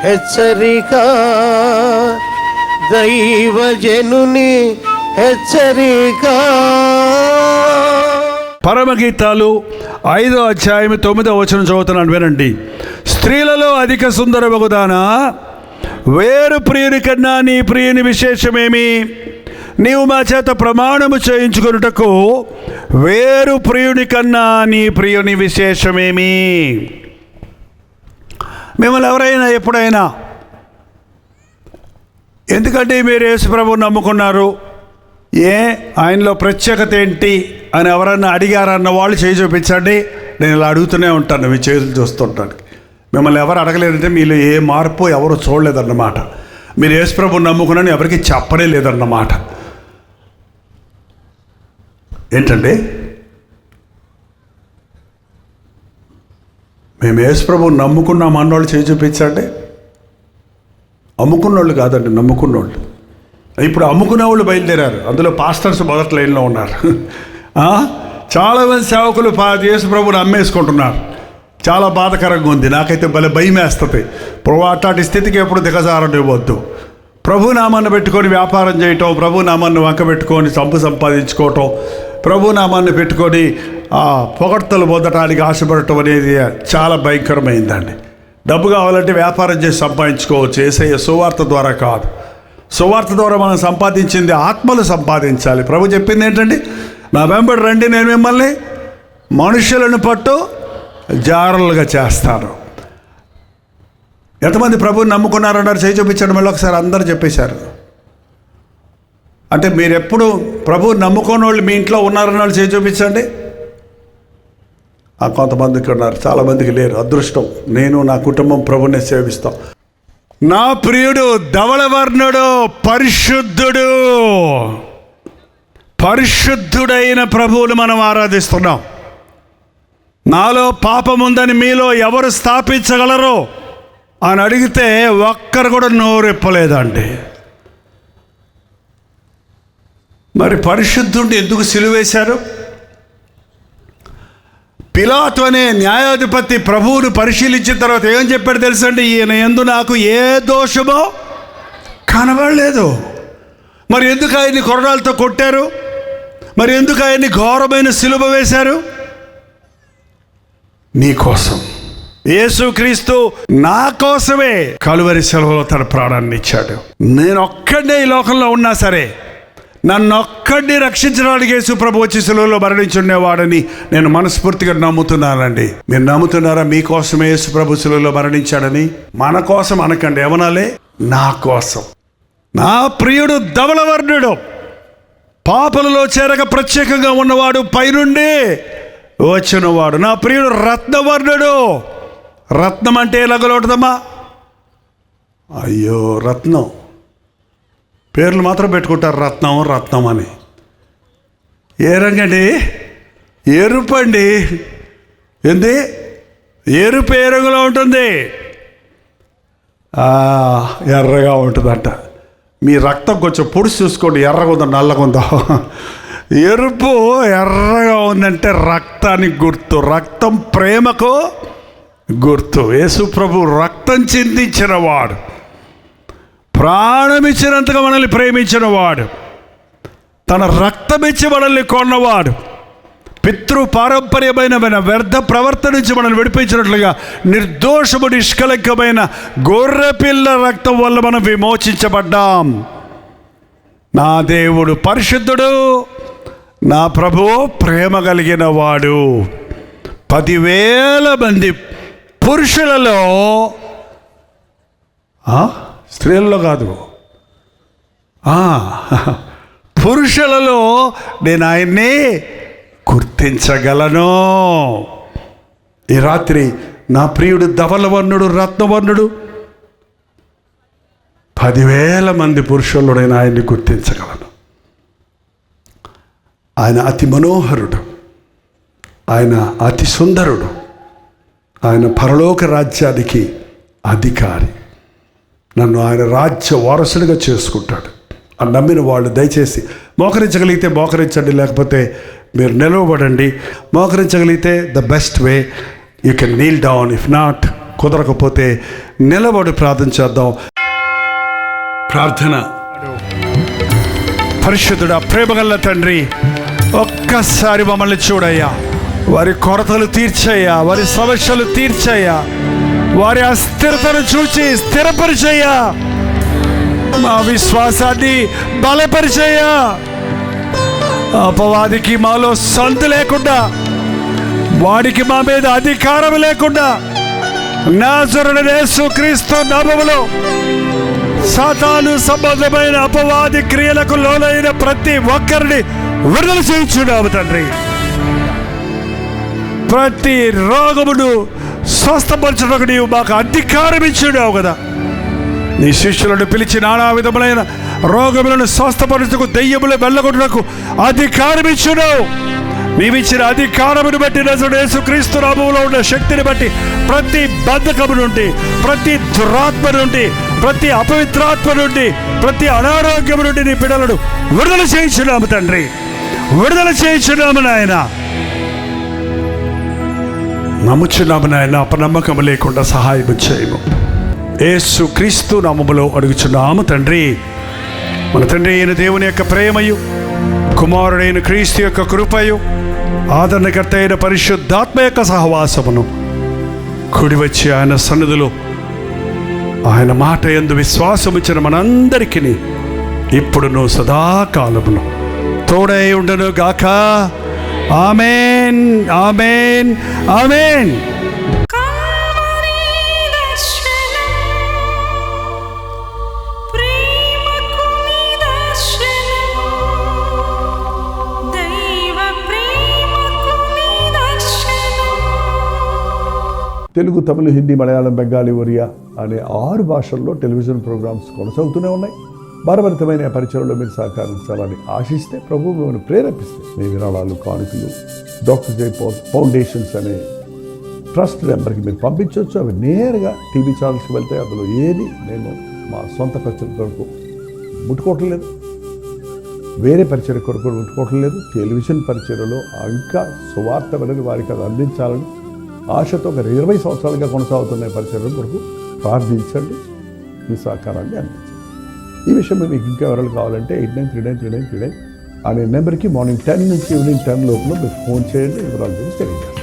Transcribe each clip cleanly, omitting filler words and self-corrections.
హెచ్చరిక, దైవజనుని హెచ్చరిక. పరమగీతాలు 5వ అధ్యాయం 9వ వచనం చదువుతున్నాను, వినండి. స్త్రీలలో అధిక సుందరమగుదానా, వేరు ప్రియుని కన్నా నీ ప్రియుని విశేషమేమి? నీవు మా చేత ప్రమాణము చేయించుకొనుటకు వేరు ప్రియుని కన్నా నీ ప్రియుని విశేషమేమి? మిమ్మల్ని ఎవరైనా ఎప్పుడైనా ఎందుకంటే మీరు యేసుప్రభువుని నమ్ముకున్నారు, ఆయనలో ప్రత్యేకత ఏంటి అని ఎవరన్నా అడిగారన్న వాళ్ళు చేయి చూపించండి. నేను ఇలా అడుగుతూనే ఉంటాను, మీ చేతులు చూస్తుంటాను. మిమ్మల్ని ఎవరు అడగలేదంటే మీలో ఏ మార్పు ఎవరు చూడలేదన్నమాట. మీరు యేసుప్రభువుని నమ్ముకున్నాను ఎవరికి చెప్పనే లేదన్నమాట. ఏంటండి? మేము యేసుప్రభువుని నమ్ముకున్నాం అన్నోళ్ళు చేయి చూపించండి. అమ్ముకున్నోళ్ళు కాదండి, నమ్ముకున్నోళ్ళు. ఇప్పుడు అమ్ముకునే వాళ్ళు బయలుదేరారు, అందులో పాస్టర్స్ మొదటి లైన్లో ఉన్నారు. చాలామంది సేవకులు యేసుప్రభువుని అమ్మేసుకుంటున్నారు. చాలా బాధకరంగా ఉంది. నాకైతే భయం వేస్తుంది. ప్రభు అట్లాంటి స్థితికి ఎప్పుడు దిగజారనివ్వద్దు. ప్రభు నామాన్ని పెట్టుకొని వ్యాపారం చేయటం, ప్రభు నామాన్ని వంక పెట్టుకొని సంపాదించుకోవటం, ప్రభు నామాన్ని పెట్టుకొని పొగడ్తలు పొందటానికి ఆశపడటం అనేది చాలా భయంకరమైందండి. డబ్బు కావాలంటే వ్యాపారం చేసి సంపాదించుకోవచ్చు, యేసయ్య సువార్త ద్వారా కాదు. సువార్త ద్వారా మనం సంపాదించింది ఆత్మలు సంపాదించాలి. ప్రభు చెప్పింది ఏంటండి? నా వెంబడి రండి, నేను మిమ్మల్ని మనుషులను పట్టు జారులుగా చేస్తాను. ఎంతమంది ప్రభువుని నమ్ముకున్నారన్నారు? చేయి చూపించండి. మళ్ళీ ఒకసారి అందరూ చెప్పేశారు. అంటే మీరు ఎప్పుడు ప్రభువుని నమ్ముకున్న వాళ్ళు మీ ఇంట్లో ఉన్నారన్న వాళ్ళు చేయి చూపించండి. కొంతమందికి ఉన్నారు, చాలామందికి లేరు. అదృష్టం. నేను నా కుటుంబం ప్రభువుని సేవిస్తాం. నా ప్రియుడు ధవళవర్ణుడు, పరిశుద్ధుడు, పరిశుద్ధుడైన ప్రభువుని మనం ఆరాధిస్తున్నాం. నాలో పాపముందని మీలో ఎవరు స్థాపించగలరు అని అడిగితే ఒక్కరు కూడా నోరెప్పలేదండి. మరి పరిశుద్ధుడిని ఎందుకు సిలువేశారు? పిలాతు అనే న్యాయాధిపతి ప్రభువును పరిశీలించిన తర్వాత ఏం చెప్పాడు తెలుసండి? ఈయన యందు నాకు ఏ దోషమో కనబడలేదు. మరి ఎందుకు ఆయన్ని కొరడాలతో కొట్టారు? మరి ఎందుకు ఆయన్ని ఘోరమైన సిలువ వేశారు? నీ కోసం. యేసుక్రీస్తు నా కోసమే కలువరి సెలవులో తన ప్రాణాన్ని ఇచ్చాడు. నేను ఒక్కడే ఈ లోకంలో ఉన్నా సరే నన్ను ఒక్కడిని రక్షించడానికి యేసు ప్రభు వచ్చి సెలవులో మరణించుండేవాడని నేను మనస్ఫూర్తిగా నమ్ముతున్నానండి. మీరు నమ్ముతున్నారా? మీకోసమే యేసు ప్రభు సెలవులో మరణించాడని. మన కోసం అనకండి, ఏమనాలే? నా కోసం. నా ప్రియుడు ధవళవర్ణుడు, పాపలలో చేరక ప్రత్యేకంగా ఉన్నవాడు, పైనుండి వచ్చినవాడు. నా ప్రియుడు రత్నవర్ణుడు. రత్నం అంటే ఎలాగలుగుతుందమ్మా? అయ్యో, రత్నం పేర్లు మాత్రం పెట్టుకుంటారు, రత్నం రత్నం అని. ఏ రంగండి? ఎరుపు అండి. ఏంది? ఎరుపు ఏ రంగులో ఉంటుంది? ఎర్రగా ఉంటుందంట. మీ రక్తం కొంచెం పొడిచి చూసుకోండి, ఎర్రగా ఉందో నల్లగా ఉందో. ఎరుపు ఎర్రగా ఉందంటే రక్తానికి గుర్తు. రక్తం ప్రేమకు గుర్తు. యేసు ప్రభు రక్తం చిందించిన వాడు, ప్రాణమిచ్చినంతగా మనల్ని ప్రేమించిన వాడు, తన రక్తమిచ్చి మనల్ని కొన్నవాడు, పితృ పారంపర్యమైన వ్యర్థ ప్రవర్తన నుంచి మనల్ని విడిపించినట్లుగా నిర్దోషము నిష్కలంకమైన గొర్రెపిల్ల రక్తం వల్ల మనం విమోచించబడ్డాం. నా దేవుడు పరిశుద్ధుడు, నా ప్రభువు ప్రేమ కలిగిన వాడు. 10,000 మంది పురుషులలో, స్త్రీలలో కాదు, పురుషులలో నేను ఆయన్ని గుర్తించగలను. ఈ రాత్రి నా ప్రియుడు ధవళవర్ణుడు, రత్నవర్ణుడు, 10,000 మంది పురుషుల్లో నేను ఆయన్ని గుర్తించగలను. ఆయన అతి మనోహరుడు, ఆయన అతి సుందరుడు, ఆయన పరలోక రాజ్యానికి అధికారి. నన్ను ఆయన రాజ్య వారసుడిగా చేసుకుంటాడు అని నమ్మిన వాళ్ళు దయచేసి మోకరించగలిగితే మోకరించండి, లేకపోతే మీరు నిలవబడండి. మోకరించగలిగితే the best way, you can kneel down. If not, కుదరకపోతే నిలబడి ప్రార్థన చేద్దాం. ప్రార్థన. పరిశుద్ధుడా, ప్రేమగల తండ్రి, ఒక్కసారి మమ్మల్ని చూడయ్యా. వారి కొరతలు తీర్చయ్యా, వారి సమస్యలు తీర్చయ్యా, వారి అస్థిరతను చూచి స్థిరపరిచయ్యా, మా విశ్వాసాన్ని బలపరిచయ్యా. అపవాదికి మాలో సంతు లేకుండా, వాడికి మా మీద అధికారం లేకుండా, నాజరేయుడైన యేసుక్రీస్తు నామములో సాతాను సంబంధమైన అపవాది క్రియలకు లోనైన ప్రతి ఒక్కరిని విడుదల చేయించున్నాము తండ్రి. ప్రతి రోగమును స్వస్థపరచడానికి నీవు మాకు అధికారం ఇచ్చున్నావు కదా. నీ శిష్యులను పిలిచి నానా విధములైన రోగములను స్వస్థపరచుకు, దెయ్యములు వెళ్ళగొట్టుటకు అధికారం ఇచ్చున్నావు. నీవిచ్చిన అధికారమును బట్టి, నజరేయుడైన యేసుక్రీస్తు నామములో ఉన్న శక్తిని బట్టి ప్రతి బంధకము నుండి, ప్రతి దురాత్మ నుండి, ప్రతి అపవిత్రాత్మ నుండి, ప్రతి అనారోగ్యము నుండి నీ బిడ్డలను విడుదల చేయించున్నాము తండ్రి. విడుదల చేయించున్నాము నాయన. నమ్ముచున్నాము నాయన. అపనమ్మకము లేకుండా సహాయం చేయము. యేసుక్రీస్తు నామములో అడుగుచున్నాము తండ్రి. మన తండ్రి అయిన దేవుని యొక్క ప్రేమయు, కుమారుడైన క్రీస్తు యొక్క కృపయు, ఆదరణకర్త అయిన పరిశుద్ధాత్మ యొక్క సహవాసమును కూడి వచ్చి ఆయన సన్నిధిలో ఆయన మాట యందు విశ్వాసముచ్చిన మనందరికీ ఇప్పుడును సదాకాలమును తోడై ఉండను గాక. ఆమేన్, ఆమేన్, ఆమేన్. తెలుగు, తమిళ, హిందీ, మలయాళం, బెంగాలీ, ఒరియా అనే 6 భాషల్లో టెలివిజన్ ప్రోగ్రామ్స్ కొనసాగుతూనే ఉన్నాయి. భారభరితమైన పరిచయంలో మీరు సహకరించాలని ఆశిస్తే, ప్రభు మిమ్మల్ని ప్రేరేపిస్తే మీ విరాళాలు, కానుకలు డాక్టర్ జై పాల్ ఫౌండేషన్స్ అనే ట్రస్ట్ నెంబర్కి మీరు పంపించవచ్చు. అవి నేరుగా టీవీ ఛానల్స్కి వెళ్తాయి. అందులో ఏది నేను మా సొంత పరిచయం కొరకు ముట్టుకోవటం లేదు, వేరే పరిచయం కొరకు ముట్టుకోవటం లేదు. టెలివిజన్ పరిచయలో ఇంకా సువార్త వెళ్ళని వారికి అది అందించాలని ఆశతో ఒక 20 సంవత్సరాలుగా కొనసాగుతున్న పరిచయం కొరకు ప్రార్థించండి, మీ సహకారాన్ని అందించండి. ఈ విషయం మీకు ఇంకా ఎవరైనా కావాలంటే 89393939 అనే నెంబర్కి మార్నింగ్ 10 నుంచి ఈవినింగ్ 10 లోపల మీరు ఫోన్ చేయండి. వివరాల గురించి తెలియజేస్తాను.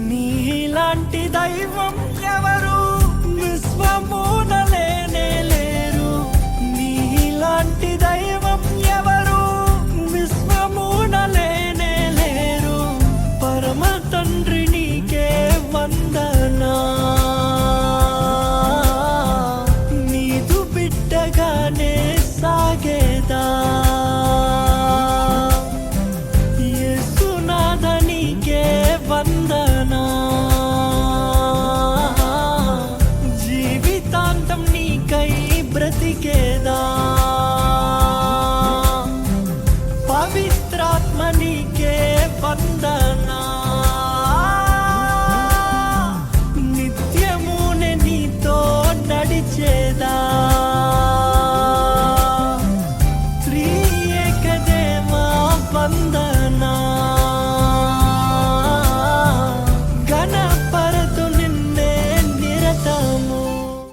నీలాంటి దైవం